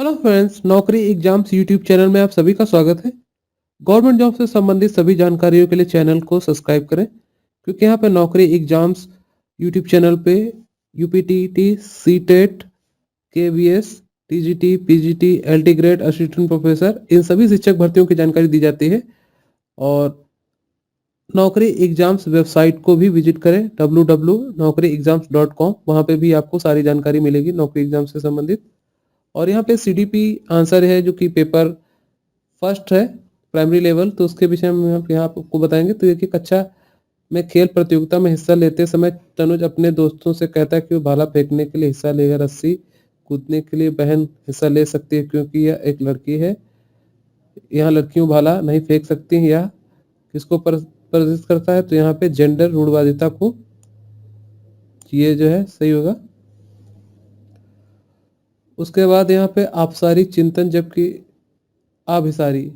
Hello friends, नौकरी exams YouTube channel में आप सभी का स्वागत है। गवर्नमेंट जॉब से संबंधित सभी जानकारियों के लिए चैनल को सब्सक्राइब करें, क्योंकि यहाँ पे नौकरी एग्जाम्स यूट्यूब चैनल पे UPTET, CTET, KVS, TGT, PGT, LT grade, assistant professor, इन सभी शिक्षक भर्तियों की जानकारी दी जाती है। और नौकरी एग्जाम्स वेबसाइट को भी विजिट करें www.naukriexams.com। वहाँ पे भी आपको सारी जानकारी मिलेगी नौकरी एग्जाम से संबंधित। और यहाँ पे सीडीपी आंसर है जो कि पेपर फर्स्ट है, प्राइमरी लेवल, तो उसके विषय में हम यहाँ आपको बताएंगे। तो देखिए, कक्षा में खेल प्रतियोगिता में हिस्सा लेते समय तनुज अपने दोस्तों से कहता है कि वो भाला फेंकने के लिए हिस्सा लेगा। रस्सी कूदने के लिए बहन हिस्सा ले सकती है क्योंकि यह एक लड़की है। यहाँ लड़कियों भाला नहीं फेंक सकती हैं। यह किसको प्रदर्शित करता है? तो यहाँ पे जेंडर रूढ़वादिता को, ये जो है सही होगा। उसके बाद यहाँ पे आपसारी चिंतन, जबकि अभिसारी,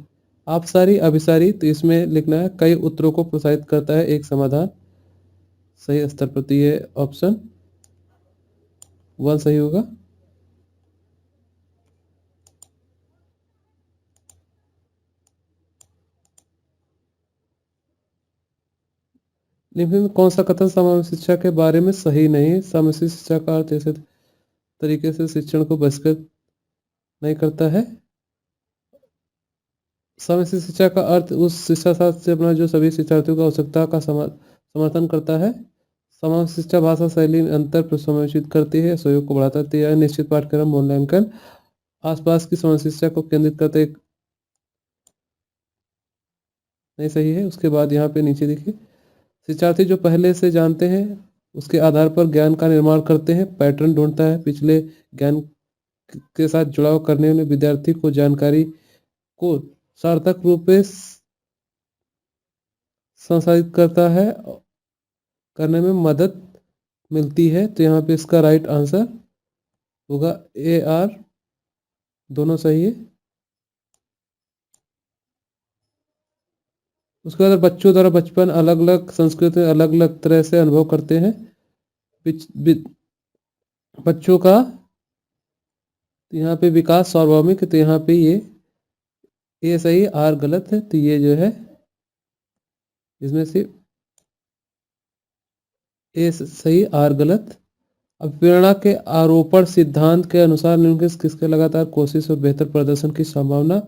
आपसारी अभिसारी, तो इसमें लिखना है कई उत्तरों को प्रोत्साहित करता है एक समाधान। सही स्तर पर, तो ये ऑप्शन 1 सही होगा। निम्न में कौन सा कथन सामान्य शिक्षा के बारे में सही नहीं है? सामान्य शिक्षा का अर्थ ऐसे तरीके से शिक्षण को बहिष्कृत नहीं करता है। सामान्य शिक्षा का अर्थ उस शिक्षा शास्त्र से अपना जो सभी शिक्षार्थियों की आवश्यकता का समर्थन करता है। समान शिक्षा भाषा शैली में अंतर को समावेशित करती है, सहयोग को बढ़ाती है, निश्चित पाठ्यक्रम मूल्यांकन, आसपास की समान शिक्षा को केंद्रित करते एक नहीं सही है। उसके बाद यहाँ पे नीचे देखिए, शिक्षार्थी जो पहले से जानते हैं उसके आधार पर ज्ञान का निर्माण करते हैं, पैटर्न ढूंढता है, पिछले ज्ञान के साथ जुड़ाव करने में विद्यार्थी को जानकारी को सार्थक रूप से संसाधित करता है, करने में मदद मिलती है। तो यहाँ पे इसका राइट आंसर होगा ए आर, दोनों सही है। उसके बाद बच्चों द्वारा बचपन अलग अलग संस्कृति में अलग अलग तरह से अनुभव करते हैं। बच्चों का यहाँ पे विकास सार्वभौमिक है, तो यहाँ पे ये सही, आर गलत है। तो ये जो है इसमें से ए सही, आर गलत। अब प्रेरणा के आरोपण सिद्धांत के अनुसार निम्नलिखित किसके लगातार कोशिश और बेहतर प्रदर्शन की संभावना?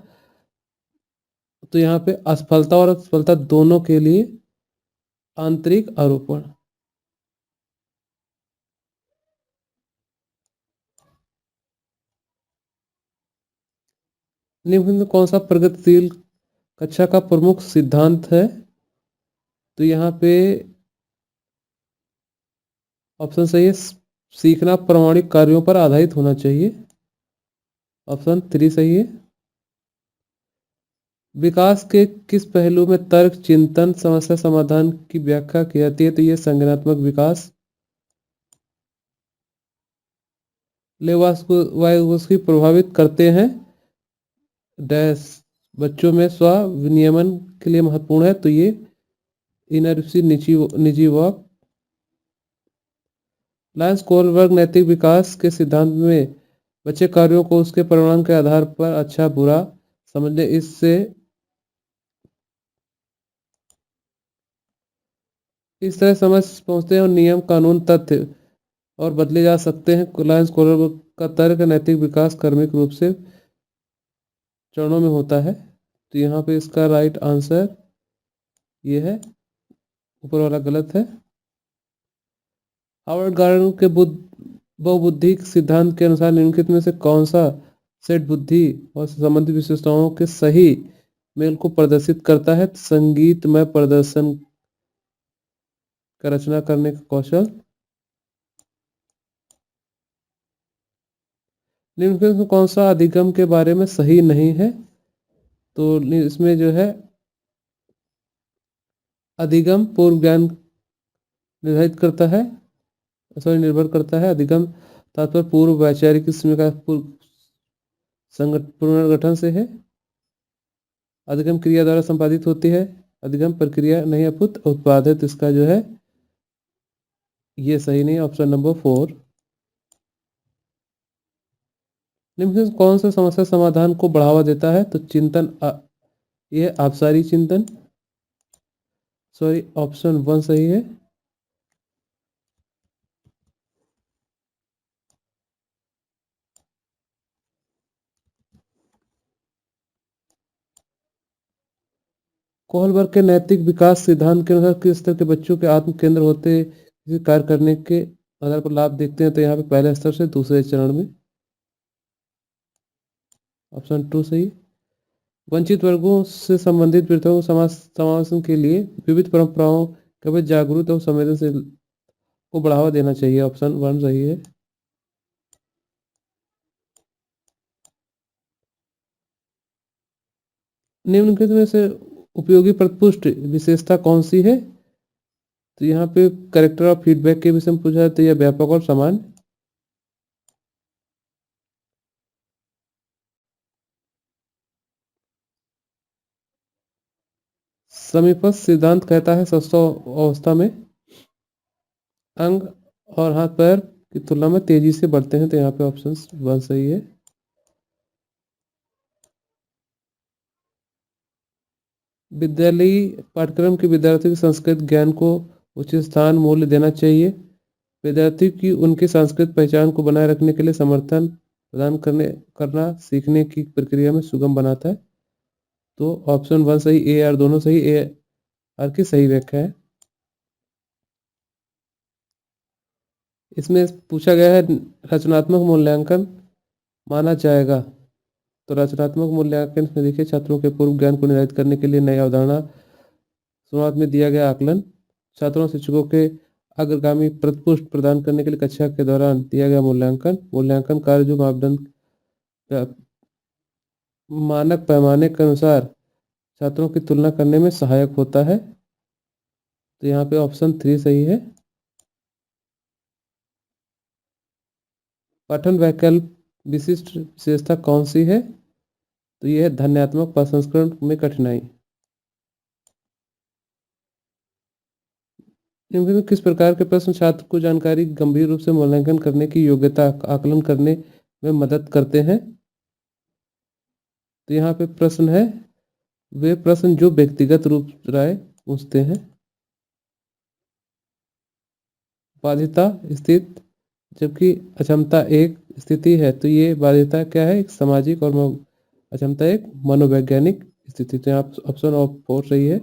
तो यहाँ पे असफलता और असफलता दोनों के लिए आंतरिक आरोपण। निम्न में कौन सा प्रगतिशील कक्षा का प्रमुख सिद्धांत है? तो यहाँ पे ऑप्शन सही है, सीखना प्रामाणिक कार्यों पर आधारित होना चाहिए। ऑप्शन 3 सही है। विकास के किस पहलू में तर्क, चिंतन, समस्या समाधान की व्याख्या की जाती है? तो ये संज्ञानात्मक विकास। लेवास्की प्रभावित करते हैं डैश बच्चों में स्व विनियमन के लिए महत्वपूर्ण है। तो ये इनर्सी निजी निजी वॉक। लायंस कोलबर्ग नैतिक विकास के सिद्धांत में बच्चे कार्यों को उसके परिणाम के आधार पर अच्छा बुरा समझने, इससे इस तरह समझ पहुंचते हैं और नियम, कानून, तथ्य और बदले जा सकते हैं। लायंस कोलबर्ग का तर्क नैतिक विकास क्रमिक रूप से चरणों में होता है। तो यहाँ पे इसका राइट आंसर ये है, ऊपर वाला गलत है। हार्वर्ड गार्डन के बहुबुद्धिक सिद्धांत के अनुसार निम्नलिखित में से कौन सा सेट बुद्धि और संबंधित विशेषताओं के सही मेल को प्रदर्शित करता है? संगीतमय प्रदर्शन का रचना करने का कौशल। निम्नलिखित में कौन सा अधिगम के बारे में सही नहीं है? तो इसमें जो है अधिगम पूर्व ज्ञान निर्धारित करता है, सॉरी निर्भर करता है। अधिगम तात्पर्य पूर्व वैचारिक किस्म का पुनर्गठन से है। अधिगम क्रिया द्वारा संपादित होती है। अधिगम प्रक्रिया नहीं अपूत उत्पाद है। तो इसका जो है ये सही नहीं, ऑप्शन नंबर 4। निम्न में से कौन सा समस्या समाधान को बढ़ावा देता है? तो चिंतन ये आबसारी चिंतन, सॉरी ऑप्शन 1 सही है। कोहलबर्ग के नैतिक विकास सिद्धांत के अनुसार किस स्तर के बच्चों के आत्म केंद्र होते किसी कार्य करने के आधार पर लाभ देखते हैं? तो यहाँ पे पहले स्तर से दूसरे चरण में, ऑप्शन 2 सही। वंचित वर्गों से संबंधित वृत्तों समाज समावेशन के लिए विविध परंपराओं के प्रति जागरूक और संवेदनशील को बढ़ावा देना चाहिए, ऑप्शन 1 सही है। निम्नलिखित में से उपयोगी प्रतिपुष्टि विशेषता कौन सी है? तो यहाँ पे करेक्टर ऑफ फीडबैक के विषय में पूछा है, तो यह व्यापक और समान। समीपस्थ सिद्धांत कहता है अवस्था में अंग और हाथ पैर की तुलना में तेजी से बढ़ते हैं, तो यहाँ पे ऑप्शन 1 सही है। विद्यालयी पाठ्यक्रम के विद्यार्थी के संस्कृत ज्ञान को उचित स्थान मूल्य देना चाहिए। विद्यार्थी की उनकी सांस्कृतिक पहचान को बनाए रखने के लिए समर्थन प्रदान करना सीखने की प्रक्रिया में सुगम बनाता है, तो ऑप्शन 1 सही, ए आर दोनों सही, ए आर की सही व्याख्या है। इसमें पूछा गया है रचनात्मक मूल्यांकन माना जाएगा, तो रचनात्मक मूल्यांकन में देखिए छात्रों के पूर्व ज्ञान को निर्धारित करने के लिए नई अवधारणा, शुरुआत में दिया गया आकलन, छात्रों शिक्षकों के अग्रगामी प्रतिपुष्ट प्रदान करने के लिए कक्षा के दौरान दिया गया मूल्यांकन, मूल्यांकन कार्य जो मापदंड मानक पैमाने के अनुसार छात्रों की तुलना करने में सहायक होता है, तो यहाँ पे ऑप्शन 3 सही है। पठन वैकल्प विशिष्ट विशेषता कौन सी है? तो यह है ध्वन्यात्मक प्रसंस्करण में कठिनाई। निम्न में किस प्रकार के प्रश्न छात्र को जानकारी गंभीर रूप से मूल्यांकन करने की योग्यता का आकलन करने में मदद करते हैं? तो यहाँ पे प्रश्न है वे प्रश्न जो व्यक्तिगत रूप राय पूछते हैं। बाध्यता स्थित, जबकि अक्षमता एक स्थिति है, तो ये बाध्यता क्या है? एक सामाजिक और अक्षमता एक मनोवैज्ञानिक स्थिति, तो यहाँ ऑप्शन 4 सही है।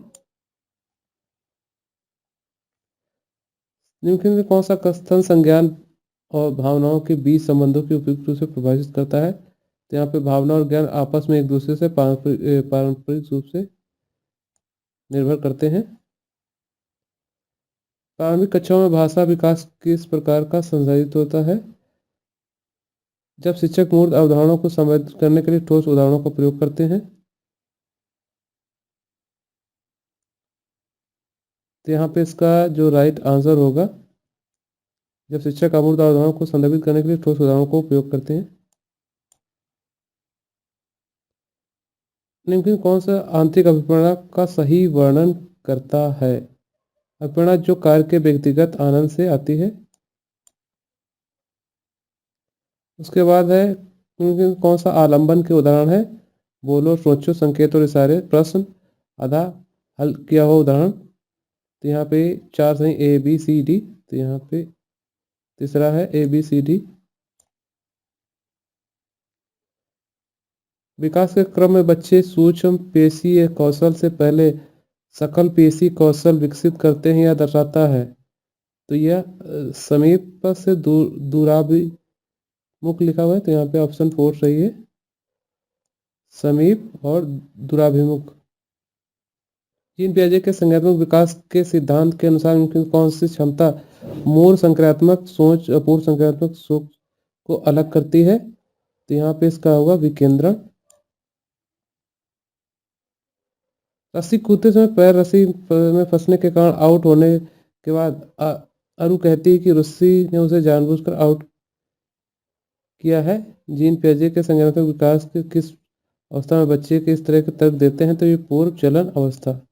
निम्नलिखित में कौन सा कथन संज्ञान और भावनाओं के बीच संबंधों की उपयुक्त रूप से प्रभावित करता है? तो यहाँ पे भावना और ज्ञान आपस में एक दूसरे से पारंपरिक रूप से निर्भर करते हैं। प्रारंभिक कक्षाओं में भाषा विकास किस प्रकार का संसाधित होता है? जब शिक्षक मूर्त अवधारणाओं को संबोधित करने के लिए ठोस उदाहरणों का प्रयोग करते हैं, तो यहाँ पे इसका जो राइट आंसर होगा, जब शिक्षक अमूर्त अवधारणाओं को संदर्भित करने के लिए ठोस उदाहरणों को उपयोग करते हैं। निम्नलिखित कौन सा आंतरिक अभिप्रेरणा का सही वर्णन करता है? अभिप्रेरणा जो कार्य के व्यक्तिगत आनंद से आती है। उसके बाद है निम्नलिखित कौन सा आलंबन के उदाहरण है? बोलो, सोचो, संकेत और इशारे, प्रश्न, आधा हल किया हुआ उदाहरण, तो यहाँ पे 4 सही, ए बी सी डी, तो यहाँ पे तीसरा है ए बी सी डी। विकास के क्रम में बच्चे सूक्ष्म पेशीय कौशल से पहले सकल पेशी कौशल विकसित करते हैं या दर्शाता है, तो यह समीप से दूराभिमुख लिखा हुआ है, तो यहाँ पे ऑप्शन 4 सही है, समीप और दूराभिमुख। जीन पियाजे के संज्ञानात्मक विकास के सिद्धांत के अनुसार उनकी कौन सी क्षमता मूल संक्रियात्मक सोच अपूर्व संक्रियात्मक सोच को अलग करती है? तो यहाँ पे इसका होगा विकेंद्रण। रस्सी कूदते समय पैर रस्सी में फंसने के कारण आउट होने के बाद अरु कहती है कि रस्सी ने उसे जानबूझकर आउट किया है। जीन पियाजे के संज्ञानात्मक विकास के किस अवस्था में बच्चे के इस तरह के तर्क देते हैं? तो ये पूर्व चलन अवस्था।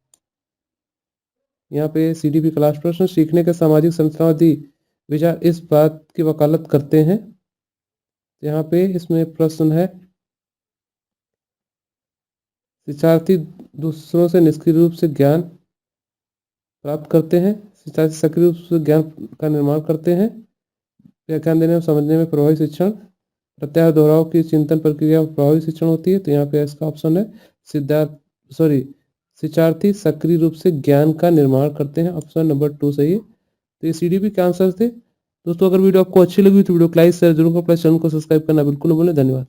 यहाँ पे सीडीपी क्लास प्रश्न, सीखने के सामाजिक संरचनावादी विचार इस बात की वकालत करते हैं, तो यहाँ पे इसमें प्रश्न है, शिक्षार्थी दूसरों से निष्क्रिय रूप से ज्ञान प्राप्त करते हैं, शिक्षार्थी सक्रिय रूप से ज्ञान का निर्माण करते हैं, व्याख्यान देने और समझने में प्रभावी शिक्षण, प्रत्याहार दोहराव की चिंतन प्रक्रिया प्रभावी शिक्षण होती है। तो यहाँ पे इसका ऑप्शन है शिक्षार्थी सक्रिय रूप से ज्ञान का निर्माण करते हैं, ऑप्शन नंबर 2 सही है। तो ये CDP के आंसर थे। दोस्तों अगर वीडियो आपको अच्छी लगी तो वीडियो को लाइक शेयर जरूर करें, प्लस चैनल को सब्सक्राइब करना बिल्कुल न भूलें। धन्यवाद।